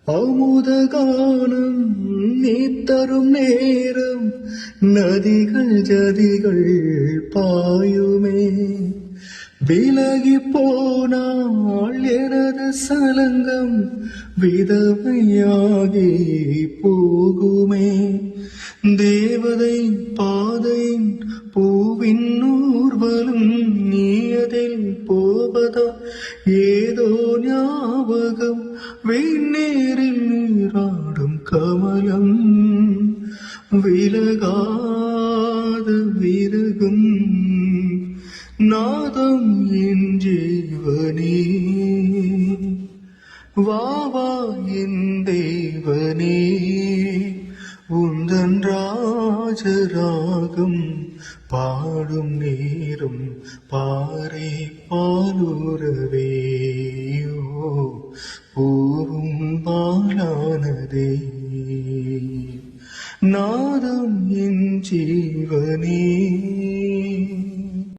அமுத கானம் நீ தரும் நேரம் நதிகள் ஜதிகள் பாயுமே விலகி போனால் எனது சலங்கம் விதவையாகி போகுமே தேவதை பாதை பூவின் ஊர்வலம் நீயதில் போவதா ஏதோ ஞாபகம் வெண்ணீரில் நீராடும் கமலம் விலகாத விரகும் நாதம் என் ஜீவனே வாவா என் தேவனே உந்தன் ராஜராகம் பாடும் நேரம் பாறை பாலுறவேயோ பூவும் பாலானதே நாதம் என் ஜீவனே